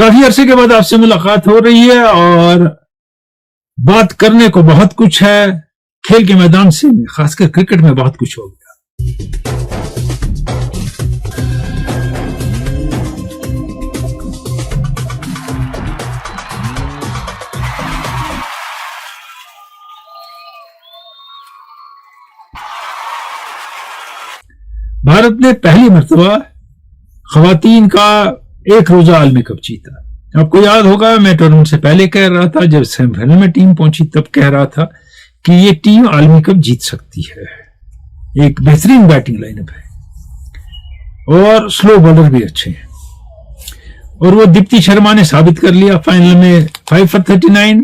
काफी अरसे के बाद आपसे मुलाकात हो रही है और बात करने को बहुत कुछ है। खेल के मैदान से खासकर क्रिकेट में बहुत कुछ हो गया। भारत ने पहली मर्तबा खवातीन का एक रोजा आलमी कप जीता। आपको याद होगा, मैं टूर्नामेंट से पहले कह रहा था, जब सेमीफाइनल में टीम पहुंची तब कह रहा था कि ये टीम आलमी कप जीत सकती है। एक बेहतरीन बैटिंग लाइनअप है और स्लो बॉलर भी अच्छे हैं, और वो दीप्ति शर्मा ने साबित कर लिया। फाइनल में 5 for 39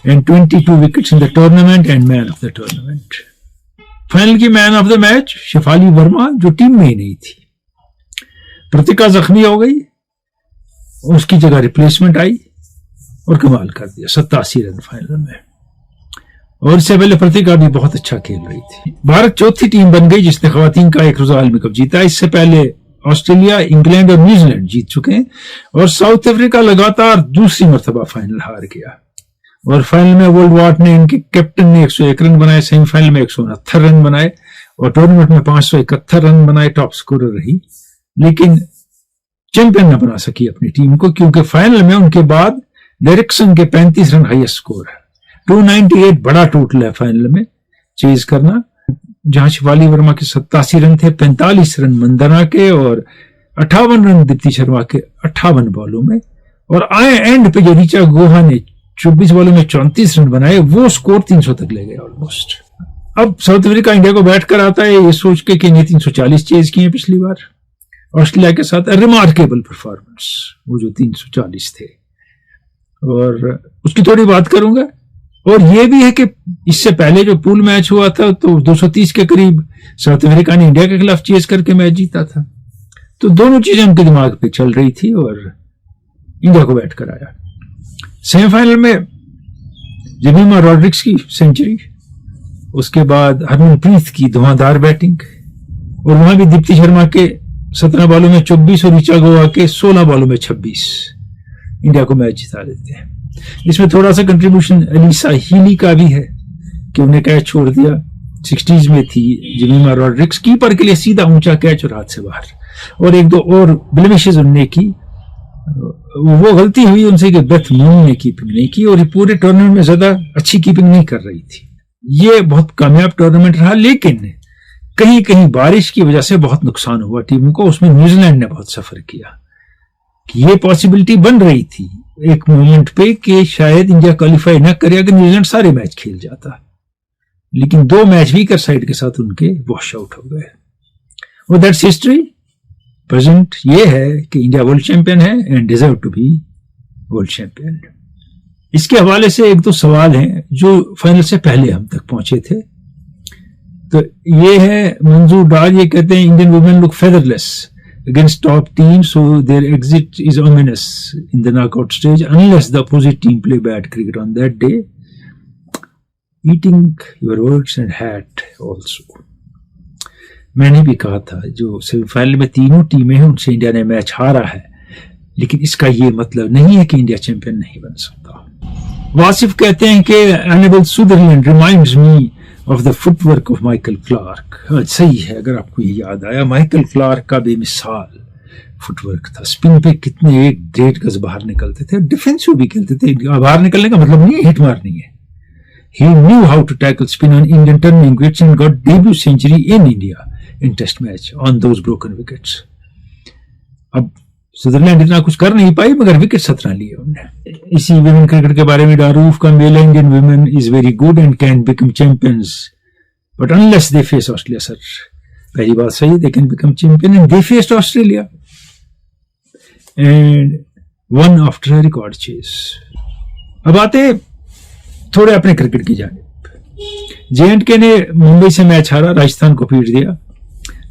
and 22 wickets in the tournament and man of the tournament. Final की man of the match Shafali Verma, जो टीम में ही नहीं थी। प्रतिका जख्मी हो गई, उसकी जगह रिप्लेसमेंट आई और कमाल कर दिया, 87 रन फाइनल में। और इससे पहले प्रतिका भी बहुत अच्छा खेल रही थी। भारत चौथी टीम बन गई जिसने खवातीन का एक रोजा आलमी कप जीता। इससे पहले ऑस्ट्रेलिया, इंग्लैंड और न्यूजीलैंड जीत चुके हैं, और साउथ अफ्रीका लगातार दूसरी मर्तबा फाइनल हार गया। और फाइनल में वर्ल्ड वाट ने, इनके कैप्टन ने 101 रन बनाए, सेमीफाइनल में 169 रन बनाए और टूर्नामेंट में 571 रन बनाए, टॉप स्कोरर रही। लेकिन चैंपियन न बना सकी अपनी टीम को, क्योंकि फाइनल में उनके बाद डायरेक्शन के 35 रन हाईएस्ट स्कोर है। 298 बड़ा टोटल है फाइनल में चेज करना, जहां शिफाली वर्मा के 87 रन थे, 45 रन मंदना के और 58 रन दीप्ति शर्मा के 58 बॉलों में। और आए एंड पे जो ऋचा गुहा ने 24 बॉलों में 34 रन बनाए, वो स्कोर 300 तक ले गए ऑलमोस्ट। अब साउथ अफ्रीका इंडिया को बैट कर आता है ये सोच के कि इन्हें 340 चेज किए पिछली बार ऑस्ट्रेलिया के साथ। रिमार्केबल परफॉर्मेंस वो जो 340 थे, और उसकी थोड़ी बात करूंगा। और ये भी है कि इससे पहले जो पूल मैच हुआ था तो 230 के करीब साउथ अफ्रीका ने इंडिया के खिलाफ चेज करके मैच जीता था। तो दोनों चीजें उनके दिमाग पे चल रही थी और इंडिया को बैट कराया। सेमीफाइनल में जमीमा रॉड्रिक्स की सेंचुरी, उसके बाद हरमनप्रीत की धुआंधार बैटिंग, और वहां भी दीप्ति शर्मा के 17 बॉलों में 24 और ऋचा गुहा के 16 बॉलों में 26 इंडिया को मैच जिता देते हैं। इसमें थोड़ा सा कंट्रीब्यूशन एलिसा हीली का भी है कि उन्हें कैच छोड़ दिया। 60s में थी जमीमा रॉड्रिक्स, कीपर के लिए सीधा ऊंचा कैच और हाथ से बाहर, और एक दो और ब्लेमिशेस उन्होंने की। वो गलती हुई उनसे कि बेथ मून ने कीपिंग नहीं की, और पूरे टूर्नामेंट में ज्यादा अच्छी कीपिंग नहीं कर रही थी। ये बहुत कामयाब टूर्नामेंट रहा, लेकिन कहीं कहीं बारिश की वजह से बहुत नुकसान हुआ टीम को। उसमें न्यूजीलैंड ने बहुत सफर किया। ये पॉसिबिलिटी बन रही थी एक मोमेंट पे कि शायद इंडिया क्वालिफाई न करे अगर न्यूजीलैंड सारे मैच खेल जाता, लेकिन 2 मैच वीकर साइड के साथ उनके वॉश आउट हो गए। और दैट्स हिस्ट्री। प्रेजेंट ये है कि इंडिया वर्ल्ड चैंपियन है and deserve to be world champion. इसके हवाले से 1-2 सवाल हैं जो फाइनल से पहले हम तक पहुंचे थे। तो ये है मंजूर डार, ये कहते हैं Indian women look featherless against top teams, so their exit is ominous in the knockout stage unless the opposite team play bad cricket on that day. Eating your words and hat also. मैंने भी कहा था, जो semifinal में तीनों टीमें हैं उनसे इंडिया ने मैच हारा है, लेकिन इसका ये मतलब नहीं है कि इंडिया चैंपियन नहीं बन सकता। वासिफ कहते हैं कि enable Sutherland reminds me of the footwork of Michael Clarke. सही है, अगर आपको ये याद आया, माइकल क्लार्क का बेमिसाल फुटवर्क था। स्पिन पे कितने 1-1.5 गज बाहर निकलते थे, डिफेंसिव भी खेलते थे। बाहर निकलने का मतलब नहीं है हिट मारनी है। He knew how to tackle spin on Indian turning wickets and got debut century in India in test match on those broken wickets. अब सुदरलैंड इतना कुछ कर नहीं पाई, मगर विकेट 17 लिए उन्होंने। इसी विमेन क्रिकेट के बारे में डारूफ का mail Indian women is very good and can become champions but unless they face Australia. Sir, पहली बात सही, they can become champion and they faced Australia and won after a record chase. अब आते थोड़े अपने क्रिकेट की जानिब। जे&के ने मुंबई से मैच हारा, राजस्थान को पीट दिया।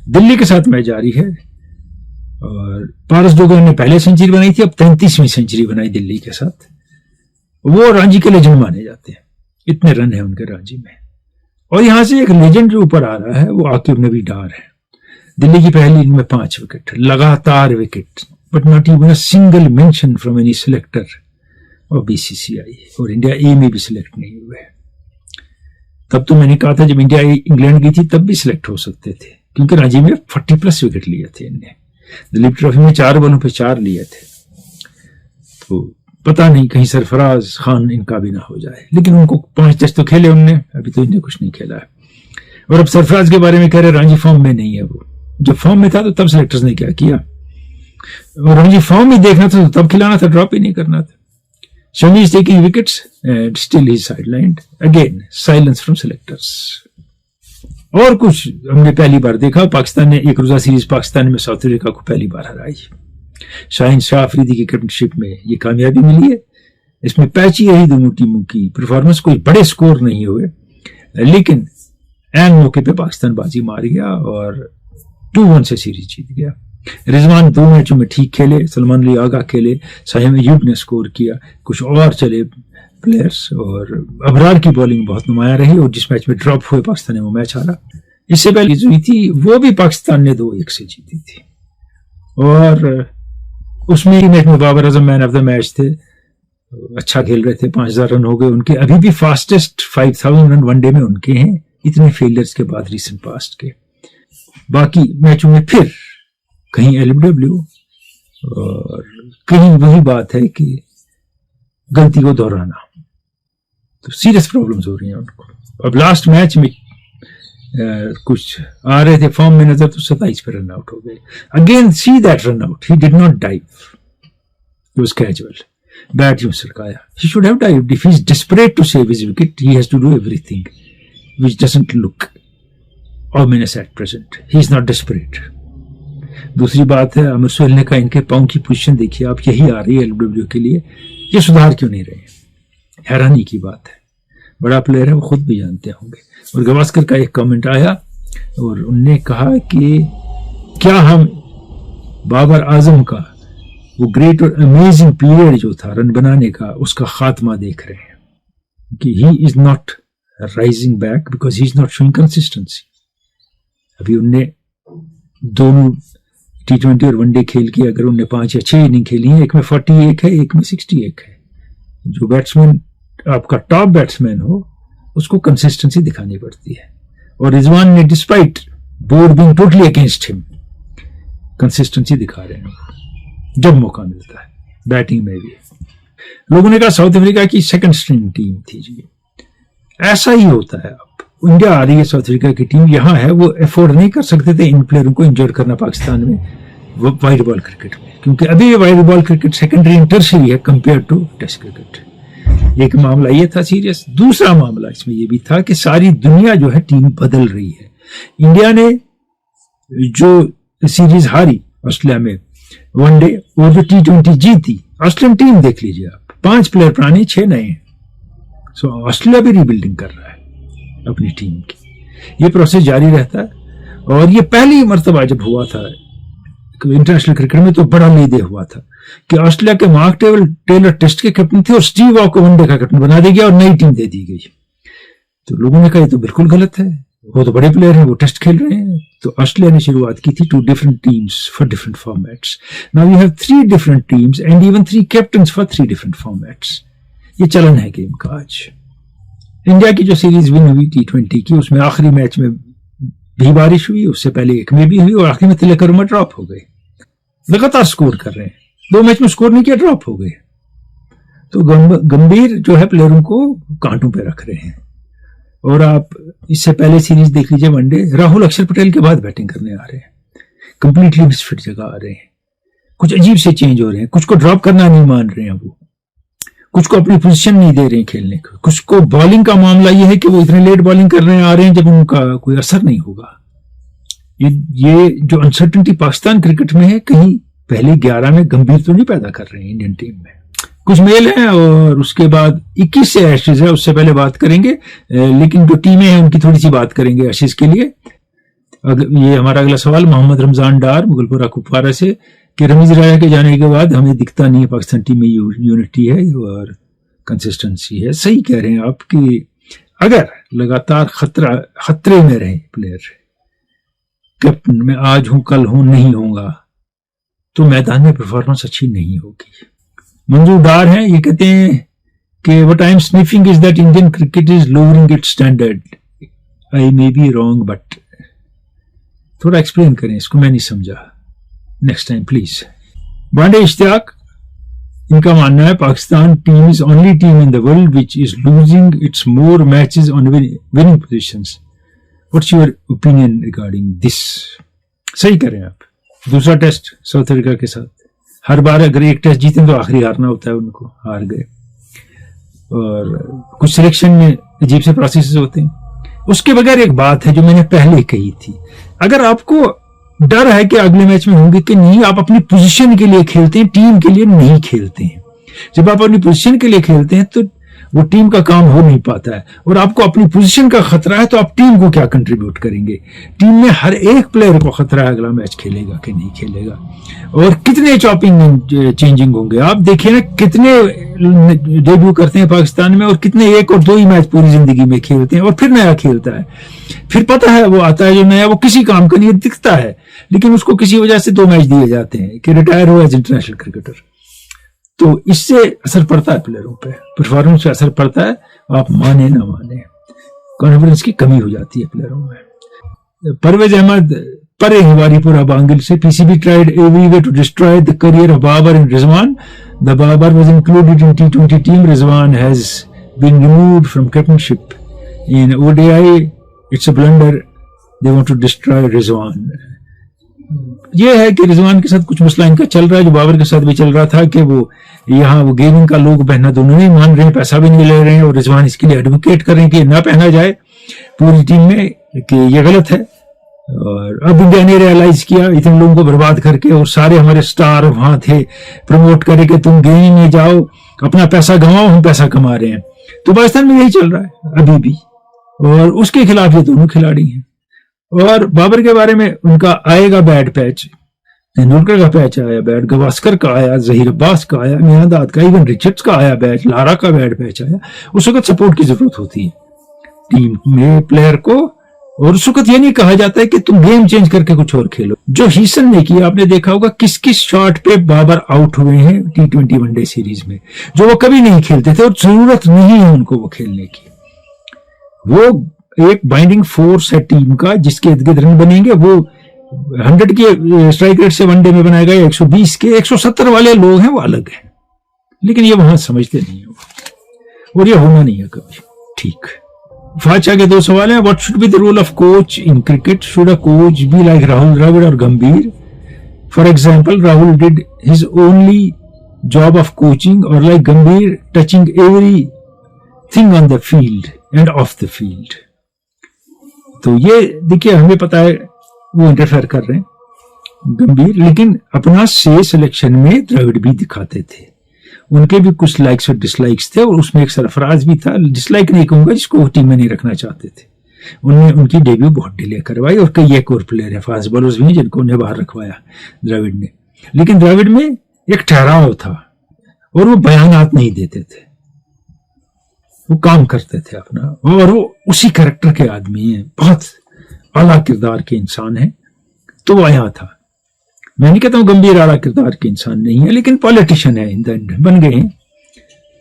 दिल्ली के साथ मैच जारी है, और पारस डोगर ने पहले सेंचुरी बनाई थी, अब 33वीं सेंचुरी बनाई दिल्ली के साथ। वो रांची के लेजेंड माने जाते हैं, इतने रन है उनके रांची में। और यहां से एक लेजेंड जो ऊपर आ रहा है वो आकिब नबी डार है। दिल्ली की पहली इनिंग में 5 विकेट, लगातार wicket, but not even a single mention from any selector of BCCI, और इंडिया ए में भी सिलेक्ट नहीं हुए। तब तो मैंने कहा था जब इंडिया इंग्लैंड गई थी तब भी सिलेक्ट हो सकते थे, क्योंकि रांची में 40+ विकेट लिए थे इनने, दिलीप ट्रॉफी में 4 बॉलों पे 4 लिए थे। तो पता नहीं कहीं सरफराज खान इनका भी ना हो जाए, लेकिन उनको 5 टेस्ट तो खेले उनने, अभी तो इनने कुछ नहीं खेला है। और अब सरफराज के बारे में कह रहे रांची फॉर्म में नहीं है, वो जब फॉर्म में था तो तब सिलेक्टर्स ने क्या किया, और रांची फॉर्म ही देखना था तो तब खिलाना था, ड्रॉप ही नहीं करना था। Shami is taking wickets and still he sidelined, again silence from selectors. और कुछ हमने पहली बार देखा, पाकिस्तान ने एक रोजा सीरीज पाकिस्तान में साउथ अफ्रीका को पहली बार हराई। शाहीन शाह अफरीदी की कैप्टनशिप में ये कामयाबी मिली है। इसमें पैची रही दोनों टीमों की परफॉर्मेंस, कोई बड़े स्कोर नहीं हुए, लेकिन एन मौके पे पाकिस्तान बाजी मार गया और 2-1 से सीरीज जीत गया। रिजवान 2 मैचों में ठीक खेले, सलमान अली आगा खेले, साहिम अयूब ने स्कोर किया, कुछ और चले प्लेयर्स, और अबरार की बॉलिंग बहुत नुमाया रही, और जिस मैच में ड्रॉप हुए पाकिस्तान ने वो मैच हारा। इससे पहले जो थी वो भी पाकिस्तान ने 2-1 से जीती थी, और उसमें ही मैच में Babar Azam man of the match थे, अच्छा खेल रहे थे, 5000 रन हो गए उनके। अभी भी फास्टेस्ट 5000 रन वनडे में उनके हैं, इतने फेलियर्स के बाद रिसेंट पास्ट के। बाकी मैचों में फिर कहीं एलबीडब्ल्यू और कहीं वही बात है कि गलती को दोहराना, तो सीरियस प्रॉब्लम्स हो रही हैं उनको। अब लास्ट मैच में कुछ आ रहे थे फॉर्म में नजर, तो 27 पे रन आउट हो गए। Again see that run out, he did not dive, he was casual, bat यूं सरकाया। He should have dived, if he is desperate to save his wicket he has to do everything which doesn't look ominous at present. He is not desperate. दूसरी बात है, अमर सोहेल ने कहा इनके पांव की पोजीशन देखिए आप, यही आ रही है एलबीडब्ल्यू के लिए, ये सुधार क्यों नहीं रहे? हैरानी की बात है। बड़ा प्लेयर है, वो खुद भी जानते होंगे। और गवास्कर का एक कमेंट आया और उनने कहा कि क्या हम बाबर आजम का वो ग्रेट और अमेजिंग पीरियड जो था रन बनाने का, उसका खात्मा देख रहे हैं, कि he is not rising back because he is not showing consistency. अभी उनने दोनों T20 और वनडे खेल के अगर उनने 5 या 6 इनिंग खेली है, एक में 41 है, एक में 61 है। जो बैट्समैन आपका टॉप बैट्समैन हो उसको कंसिस्टेंसी दिखानी पड़ती है, और रिजवान ने despite board being totally against him consistency दिखा रहे हैं जब मौका मिलता है, बैटिंग में भी। लोगों ने कहा साउथ अफ्रीका की सेकंड स्ट्रिंग टीम थी जी, ऐसा ही होता है। अब इंडिया आ रही है, साउथ अफ्रीका की टीम यहाँ है, वो अफोर्ड नहीं कर सकते थे इन प्लेयरों को इंजर्ड करना पाकिस्तान में वाइड बॉल क्रिकेट में, क्योंकि अभी ये wide ball cricket secondary and tertiary है कंपेयर टू टेस्ट क्रिकेट। एक मामला ये था सीरियस। दूसरा मामला इसमें ये भी था कि सारी दुनिया जो है टीम बदल रही है। इंडिया ने जो सीरीज हारी ऑस्ट्रेलिया में वनडे, और जो T20 जीती, ऑस्ट्रेलियन टीम देख लीजिए आप, 5 प्लेयर पुराने, 6 नए हैं। सो ऑस्ट्रेलिया भी रीबिल्डिंग कर रहा है अपनी टीम की। ये प्रोसेस जारी रहता है, और ये पहली मर्तबा जब हुआ था इंटरनेशनल क्रिकेट में तो बड़ा लेदे हुआ था कि ऑस्ट्रेलिया के मार्क टेलर टेस्ट के कैप्टन थे और स्टीव वॉ को वनडे का कैप्टन बना दिया गया और नई टीम दे दी गई। तो लोगों ने कहा ये तो बिल्कुल गलत है, वो तो बड़े प्लेयर हैं, वो टेस्ट खेल रहे हैं। तो ऑस्ट्रेलिया ने शुरुआत की थी 2 different teams for different formats. Now you have 3 different teams and even 3 captains for 3 different formats. ये चलन है गेम का आज। इंडिया की जो सीरीज विन हुई T20 की, उसमें आखिरी मैच में भी बारिश हुई, उससे पहले एक में भी हुई, और आखिरी में तिलक वर्मा ड्रॉप हो गए। लगातार स्कोर कर रहे हैं, 2 मैच में स्कोर नहीं किया, ड्रॉप हो गए। तो गंभीर जो है प्लेयरों को कांटों पे रख रहे हैं। और आप इससे पहले सीरीज देख लीजिए वनडे, राहुल अक्षर पटेल के बाद बैटिंग करने आ रहे हैं, कंप्लीटली मिसफिट जगह आ रहे हैं, कुछ अजीब से चेंज हो रहे हैं, कुछ को ड्रॉप करना नहीं मान रहे हैं, वो कुछ को अपनी पोजीशन नहीं दे रहे हैं खेलने को, कुछ को बॉलिंग का मामला ये है कि वो इतने लेट बॉलिंग कर रहे हैं आ रहे हैं जब उनका कोई असर नहीं होगा। ये जो अनसर्टेनिटी पाकिस्तान क्रिकेट में है, कहीं पहले 11 में गंभीर तो नहीं पैदा कर रहे हैं इंडियन टीम में। कुछ मेल है, और उसके बाद 21 से एशेज है, उससे पहले बात करेंगे, लेकिन जो टीमें हैं उनकी थोड़ी सी बात करेंगे एशेज के लिए। ये हमारा अगला सवाल मोहम्मद रमजान डार मुगलपुरा कुपवारा से, कि रमीज राजा के जाने के बाद हमें दिखता नहीं है पाकिस्तान टीम में यूनिटी है और कंसिस्टेंसी है। सही कह रहे हैं आप कि अगर लगातार खतरे में रहे प्लेयर, कैप्टन में आज हूं कल हूं नहीं होगा, तो मैदान में परफॉर्मेंस अच्छी नहीं होगी। मंजूर डार हैं, ये कहते हैं कि what I am sniffing is that Indian cricket is lowering its standard. I may be wrong but थोड़ा एक्सप्लेन करें इसको, मैं नहीं समझा, नेक्स्ट टाइम प्लीज। बांडे इश्तियाक, इनका मानना है Pakistan team is only team in the world which is losing its more matches on winning positions. What's your opinion regarding this? सही करें आप। दूसरा टेस्ट साउथ अफ्रीका के साथ, हर बार अगर एक टेस्ट जीते तो आखिरी हारना होता है, उनको हार गए। और कुछ सिलेक्शन में अजीब से प्रोसेस होते हैं। उसके बगैर एक बात है जो मैंने पहले कही थी, अगर आपको डर है कि अगले मैच में होंगे कि नहीं, आप अपनी पोजीशन के लिए खेलते हैं, टीम के लिए नहीं खेलते हैं। जब आप अपनी पोजीशन के लिए खेलते हैं तो वो टीम का काम हो नहीं पाता है, और आपको अपनी पोजीशन का खतरा है तो आप टीम को क्या कंट्रीब्यूट करेंगे? टीम में हर एक प्लेयर को खतरा है अगला मैच खेलेगा कि नहीं खेलेगा, और कितने चॉपिंग चेंजिंग होंगे। आप देखिए ना, कितने डेब्यू करते हैं पाकिस्तान में और कितने एक और दो ही मैच पूरी जिंदगी में खेलते हैं और फिर नया खेलता है। फिर पता है वो आता है जो नया, वो किसी काम का नहीं दिखता है, लेकिन उसको किसी वजह से 2 मैच दिए जाते हैं कि रिटायर हुआ एज इंटरनेशनल क्रिकेटर। तो इससे असर पड़ता है प्लेयरों पे, परफॉर्मेंस पे असर पड़ता है, आप माने ना माने, कॉन्फिडेंस की कमी हो जाती है प्लेयरों में। परवेज अहमद परे हिवारीपुरा बांगिल से, PCB tried every way to destroy the career of Babar and Rizwan. The Babar was included in T20 team, Rizwan has been removed from captaincy in ODI। It's a blunder, they want to destroy Rizwan. ये है कि रिजवान के साथ कुछ मसला इनका चल रहा है, जो बाबर के साथ भी चल रहा था, कि वो यहाँ वो गेमिंग का लोग पहनना दोनों नहीं मान रहे हैं, पैसा भी नहीं ले रहे हैं, और रिजवान इसके लिए एडवोकेट कर रहे हैं कि ना पहना जाए पूरी टीम में, कि ये गलत है। और अब इंडिया ने रियलाइज किया इतने लोगों को बर्बाद करके, और सारे हमारे स्टार वहां थे, प्रमोट करे कि तुम गेमिंग में जाओ, अपना पैसा गंवाओ, हम पैसा कमा रहे हैं। तो पाकिस्तान में यही चल रहा है अभी भी, और उसके खिलाफ ये दोनों खिलाड़ी हैं। और बाबर के बारे में उनका आएगा बैड पैच, तेंदुलकर का पैच आया बैड, गवास्कर का आया, जहीर अब्बास का आया, मियांदाद का, इवन रिचर्ड्स का आया बैच, लारा का बैड पैच आया। उस वक्त सपोर्ट की जरूरत होती है टीम में प्लेयर को, और उस वक्त ये नहीं कहा जाता है कि तुम गेम चेंज करके कुछ और खेलो, जो हीसन ने किया। आपने देखा होगा किस किस शॉट पे बाबर आउट हुए हैं T20 वनडे सीरीज में, जो वो कभी नहीं खेलते थे, और जरूरत नहीं है उनको वो खेलने की। वो एक बाइंडिंग फोर्स है टीम का, जिसके इर्द गिर्द रन बनेंगे। वो 100 के स्ट्राइक रेट से वनडे में बनाएगा, 120 के, 170 वाले लोग हैं, वो अलग है, लेकिन ये वहां समझते नहीं है, और ये होना नहीं है कभी। ठीक, फाचा के 2 सवाल हैं। What should be the role of coach in cricket? Should a coach be like Rahul Dravid और Gambhir? For example, Rahul did his only job of coaching, और like Gambhir touching every thing on the field and off the field. तो ये देखिए, हमें पता है वो interfere कर रहे हैं गंभीर, लेकिन अपना से सिलेक्शन में द्रविड़ भी दिखाते थे। उनके भी कुछ लाइक्स और डिसलाइक्स थे, और उसमें एक सरफराज भी था, डिसलाइक नहीं कहूंगा, जिसको टीम में नहीं रखना चाहते थे। उन्होंने उनकी डेब्यू बहुत डिले करवाई, और कई एक और प्लेयर है, फास्ट बॉलर्स भी हैं जिनको उन्हें बाहर रखवाया द्रविड़ ने। लेकिन द्रविड़ में एक ठहराव था, और वो बयानात नहीं देते थे, वो काम करते थे अपना, और वो उसी कैरेक्टर के आदमी हैं, बहुत आला किरदार के इंसान हैं। तो वो आया था। मैं नहीं कहता हूं गंभीर आला किरदार के इंसान नहीं है, लेकिन पॉलिटिशियन है, इन द एंड बन गए हैं।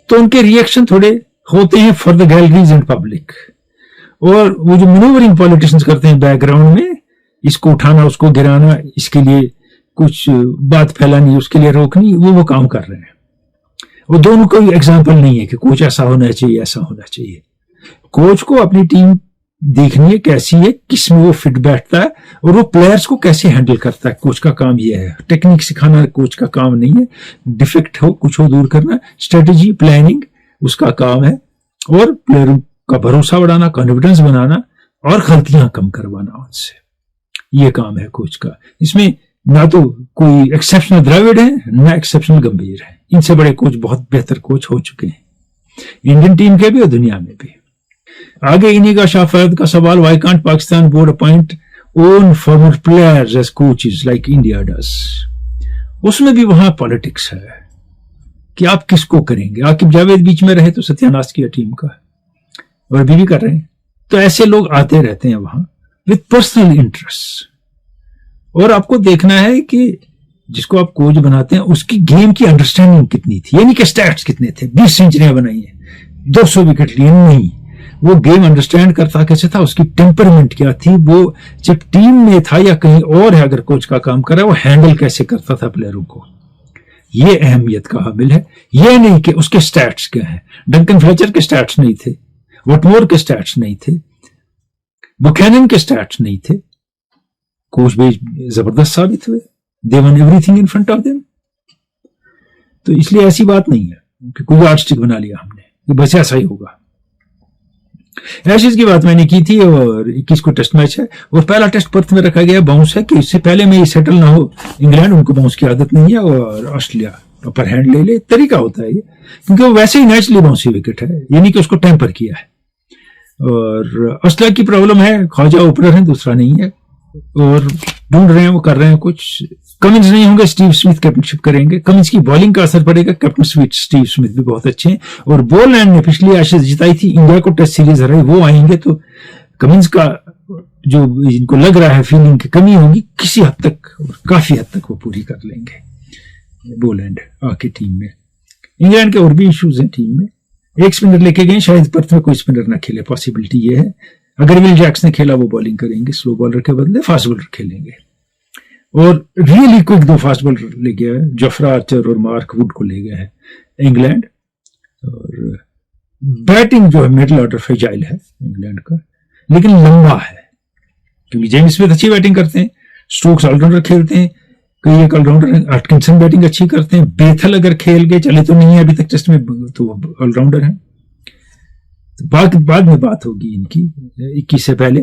तो उनके रिएक्शन थोड़े होते हैं for the galleries and public, और वो जो मैनूवरिंग पॉलिटिशियंस करते हैं बैकग्राउंड में, इसको उठाना उसको गिराना, इसके लिए कुछ बात फैलानी, उसके लिए रोकनी, वो काम कर रहे हैं। वो दोनों कोई एग्जाम्पल नहीं है कि कोच ऐसा होना चाहिए, ऐसा होना चाहिए। कोच को अपनी टीम देखनी है कैसी है, किस में वो फिट बैठता है, और वो प्लेयर्स को कैसे हैंडल करता है। कोच का काम ये है, टेक्निक सिखाना कोच का काम नहीं है, डिफेक्ट हो कुछ हो दूर करना, स्ट्रेटेजी प्लानिंग उसका काम है, और प्लेयरों का भरोसा बढ़ाना, कॉन्फिडेंस बनाना, और गलतियां कम करवाना उनसे, ये काम है कोच का। इसमें ना तो कोई एक्सेप्शनल द्रविड़ है, ना एक्सेप्शनल गंभीर है। इनसे बड़े कोच बहुत बेहतर कोच हो चुके हैं, इंडियन टीम के भी और दुनिया में भी। आगे इन्हीं का शाह फैद का सवाल, why can't Pakistan board appoint own former players as coaches like India does? उसमें भी वहां पॉलिटिक्स है कि आप किसको करेंगे। आकिब जावेद बीच में रहे तो सत्यानाश किया टीम का, और अभी भी कर रहे हैं। तो ऐसे लोग आते रहते हैं वहां विद पर्सनल इंटरेस्ट, और आपको देखना है कि जिसको आप कोच बनाते हैं, उसकी गेम की अंडरस्टैंडिंग कितनी थी, यानी कि स्टैट्स कितने थे, 20 सेंचुरियां बनाई है, 200 विकेट लिए, नहीं, वो गेम अंडरस्टैंड करता कैसे था, उसकी टेम्परमेंट क्या थी, वो जब टीम में था या कहीं और है अगर कोच का काम कर रहा है, वो हैंडल कैसे करता था प्लेयरों को, ये अहमियत का हामिल है। ये नहीं कि उसके स्टैट्स क्या है, डंकन फ्लेचर के स्टैट्स नहीं थे, वटमोर के स्टैट्स नहीं थे, बुकैनन के स्टैट्स नहीं थे, कोच भी जबरदस्त साबित हुए, they won everything in front of them. तो इसलिए ऐसी बात नहीं है कि कोई यार्डस्टिक बना लिया हमने, ये बस ऐसा ही होगा। एशेज की बात मैंने की थी, और 21 को टेस्ट मैच है, और पहला टेस्ट पर्थ में रखा गया, बाउंस है कि इससे पहले में ये सेटल ना हो, इंग्लैंड, उनको बाउंस की आदत नहीं है, और ऑस्ट्रेलिया अपर हैंड ले ले, तरीका होता है ये, क्योंकि वो वैसे ही नेचुरली बाउंसी विकेट है, यानी कि उसको टेम्पर किया है। और ऑस्ट्रेलिया की प्रॉब्लम है, ख्वाजा ओपनर है, दूसरा नहीं है, और ढूंढ रहे हैं, वो कर रहे हैं कुछ। कमिंस नहीं होंगे, स्टीव स्मिथ कैप्टनशिप करेंगे, कमिंस की बॉलिंग का असर पड़ेगा, कैप्टन स्टीव स्मिथ भी बहुत अच्छे हैं, और बॉललैंड ने पिछली एशेज जिताई थी, इंडिया को टेस्ट सीरीज हराई, वो आएंगे तो कमिंस का जो इनको लग रहा है फीलिंग की कमी होगी, किसी हद तक, काफी हद तक वो पूरी कर लेंगे बॉललैंड आके टीम में। इंग्लैंड के और भी इश्यूज हैं टीम में, एक स्पिनर लेके गए, शायद पर्थ में कोई स्पिनर ना खेले, पॉसिबिलिटी ये है। अगर विल जैक्स ने खेला वो बॉलिंग करेंगे, स्लो बॉलर के बदले फास्ट बॉलर खेलेंगे, और रियली क्विक 2 फास्ट बॉलर ले गया है, जोफ्रा आर्चर और मार्क वुड को ले गया है इंग्लैंड। और बैटिंग जो है मिडिल ऑर्डर फ्रेजाइल है इंग्लैंड का, लेकिन लंबा है, क्योंकि जेम्स स्मिथ अच्छी बैटिंग करते हैं, स्टोक्स ऑलराउंडर खेलते हैं, कई एक ऑलराउंडर, एटकिंसन बैटिंग अच्छी करते हैं, बेथल अगर खेल गए, चले तो नहीं है अभी तक टेस्ट में, तो ऑलराउंडर है। तो बाद में बात होगी इनकी 21 से पहले,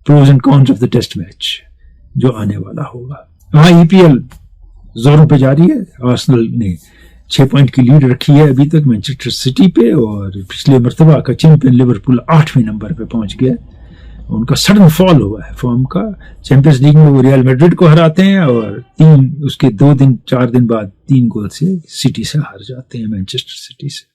pros and cons of the test match जो आने वाला होगा। हाँ, ईपीएल जोरों पे जारी है, आर्सेनल ने 6 पॉइंट की लीड रखी है अभी तक मैनचेस्टर सिटी पे, और पिछले मर्तबा का चैंपियन लिवरपूल 8वें नंबर पे पहुंच गया, उनका सडन फॉल हुआ है फॉर्म का। चैंपियंस लीग में वो रियल मैड्रिड को हराते हैं, और उसके 4 दिन बाद 3 गोल से सिटी से हार जाते हैं, मैनचेस्टर सिटी से।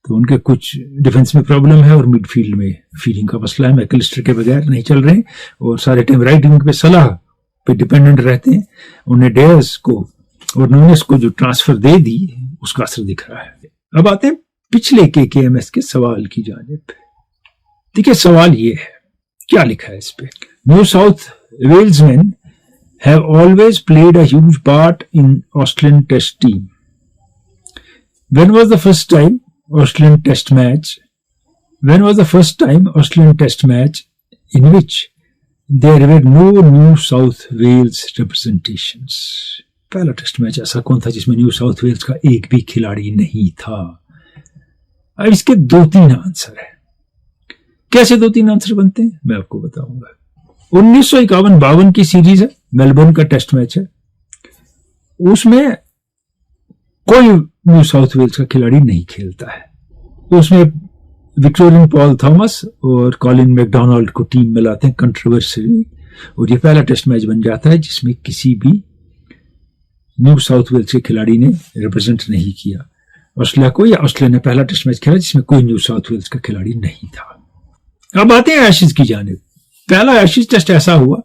तो उनके कुछ डिफेंस में प्रॉब्लम है, और मिडफील्ड में फील्डिंग का मसला है, मैकलिस्टर के बगैर नहीं चल रहे, और सारे टाइम राइट विंग पे सलाह पे डिपेंडेंट रहते हैं। उन्हें डेयर्स को और नूनेस को जो ट्रांसफर दे दी, उसका असर दिख रहा है। अब आते हैं पिछले केएमएस के सवाल की जानिब। देखिए, सवाल ये है, क्या लिखा है इस पे, New South Wales man have always played a huge part in Australian test team. When was the first time Australian Test match? When was the first time Australian Test match in which there were no New South Wales representations? पहला test match ऐसा कौन था जिसमें new South Wales का एक भी खिलाड़ी नहीं था? अब इसके 2-3 आंसर है। कैसे 2-3 आंसर बनते हैं मैं आपको बताऊंगा। 1951-52 की सीरीज है, मेलबर्न का टेस्ट मैच है, उसमें कोई न्यू साउथ वेल्स का खिलाड़ी नहीं खेलता है। उसमें विक्टोरियन पॉल थॉमस और कॉलिन मैकडोनाल्ड को टीम में लाते हैं कंट्रोवर्शियली, और ये पहला टेस्ट मैच बन जाता है जिसमें किसी भी न्यू साउथ वेल्स के खिलाड़ी ने रिप्रेजेंट नहीं किया ऑस्ट्रेलिया को, या ऑस्ट्रेलिया ने पहला टेस्ट मैच खेला जिसमें कोई न्यू साउथ वेल्स का खिलाड़ी नहीं था। अब आते हैं एशेज की जानिब। पहला एशेज टेस्ट ऐसा हुआ,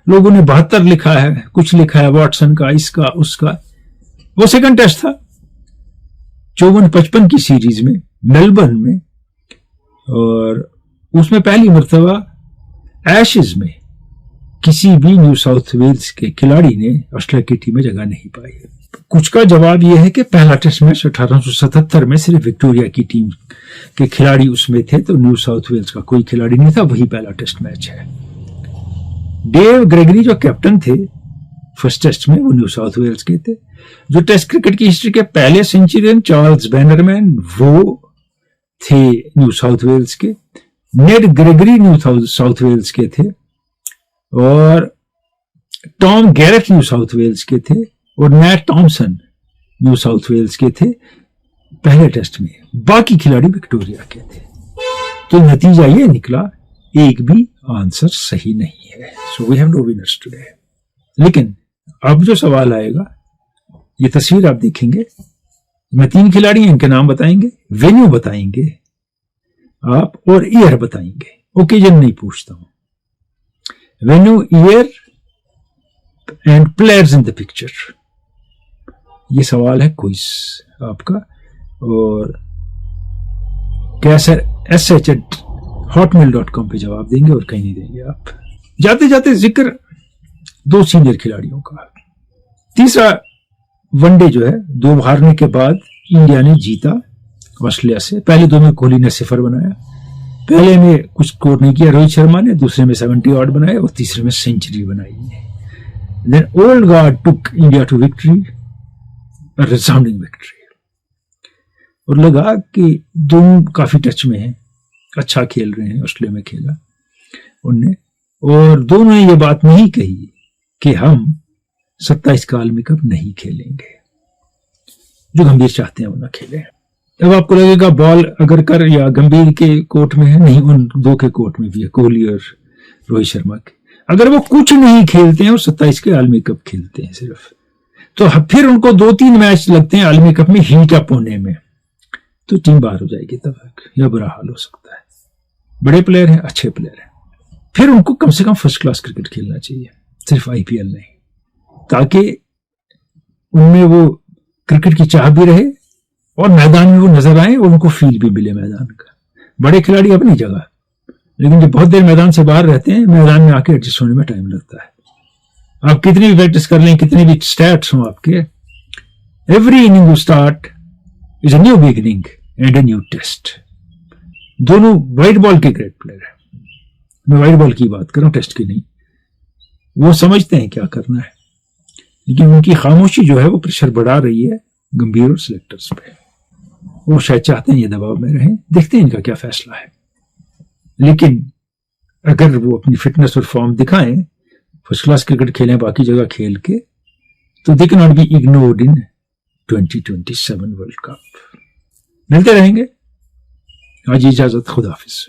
लोगों ने 72 लिखा है, कुछ लिखा है वॉटसन का, इसका उसका, वो सेकंड टेस्ट था 54-55 की सीरीज में मेलबर्न में, और उसमें पहली मर्तबा एशेज में किसी भी न्यू साउथ वेल्स के खिलाड़ी ने ऑस्ट्रेलिया की टीम में जगह नहीं पाई। कुछ का जवाब यह है कि पहला टेस्ट मैच 1877 में सिर्फ विक्टोरिया की टीम के खिलाड़ी उसमें थे, तो न्यू साउथ वेल्स का कोई खिलाड़ी नहीं था, वही पहला टेस्ट मैच है। डेव ग्रेगरी जो कैप्टन थे फर्स्ट टेस्ट में, वो न्यू साउथ वेल्स के थे। जो टेस्ट क्रिकेट की हिस्ट्री के पहले सेंचुरियन चार्ल्स बैनरमैन, वो थे न्यू साउथ वेल्स के। Ned Gregory New South Wales के थे, और Tom Garrett New South Wales के थे, और Nat Thomson New South Wales के थे पहले टेस्ट में। बाकी खिलाड़ी विक्टोरिया के थे। तो नतीजा ये निकला, एक भी आंसर सही नहीं है। So we have no winners today. लेकिन अब जो सवाल आएगा, ये तस्वीर आप देखेंगे, मैं 3 खिलाड़ी हैं, इनके नाम बताएंगे, वेन्यू बताएंगे आप, और ईयर बताएंगे। ओकेजन नहीं पूछता हूं, venue, year and players in the picture, ये सवाल है क्विज आपका, और कैसर sh@hotmail.com पे जवाब देंगे और कहीं नहीं देंगे आप। जाते जाते जिक्र 2 सीनियर खिलाड़ियों का। तीसरा वनडे जो है 2 हारने के बाद इंडिया ने जीता ऑस्ट्रेलिया से। पहले 2 में कोहली ने 0 बनाया, पहले में कुछ स्कोर नहीं किया रोहित शर्मा ने, दूसरे में 70 ऑड बनाया और तीसरे में सेंचुरी बनाई है। Then old guard took India to victory, resounding victory, और लगा कि दोनों काफी टच में हैं, अच्छा खेल रहे हैं। ऑस्ट्रेलिया में खेला उनने, और दोनों ने ये बात नहीं कही कि हम 27 का आलमी कप नहीं खेलेंगे, जो गंभीर चाहते हैं वो ना खेले। अब आपको लगेगा बॉल अगर कर या गंभीर के कोर्ट में है, नहीं, उन 2 के कोर्ट में भी है, कोहली और रोहित शर्मा के। अगर वो कुछ नहीं खेलते हैं, वो 27 के आलमी कप खेलते हैं सिर्फ, तो फिर उनको 2-3 मैच लगते हैं आलमी कप में हीट अप होने में, तो टीम बाहर हो जाएगी तब, या बुरा हाल हो सकता है। बड़े प्लेयर हैं, अच्छे प्लेयर हैं, फिर उनको कम से कम फर्स्ट क्लास क्रिकेट खेलना चाहिए, सिर्फ IPL नहीं, ताकि उनमें वो क्रिकेट की चाह भी रहे और मैदान में वो नजर आए और उनको फील भी मिले मैदान का। बड़े खिलाड़ी अपनी जगह, लेकिन जब बहुत देर मैदान से बाहर रहते हैं, मैदान में आके एडजस्ट होने में टाइम लगता है। आप कितनी भी प्रैक्टिस कर लें, कितने भी स्टैट्स हों आपके, every inning you start is a new beginning and a new test. दोनों वाइट बॉल के ग्रेट प्लेयर है, मैं वाइट बॉल की बात कर रहा हूं, टेस्ट की नहीं। वो समझते हैं क्या करना है, लेकिन उनकी खामोशी जो है वो प्रेशर बढ़ा रही है गंभीर और सिलेक्टर्स पे। वो शायद चाहते हैं ये दबाव में रहें, देखते हैं इनका क्या फैसला है। लेकिन अगर वो अपनी फिटनेस और फॉर्म दिखाएं, फर्स्ट क्लास क्रिकेट खेलें बाकी जगह खेल के, तो they can not be ignored in 2027 world cup. मिलते रहेंगे, आज इजाजत, खुदा हाफिज।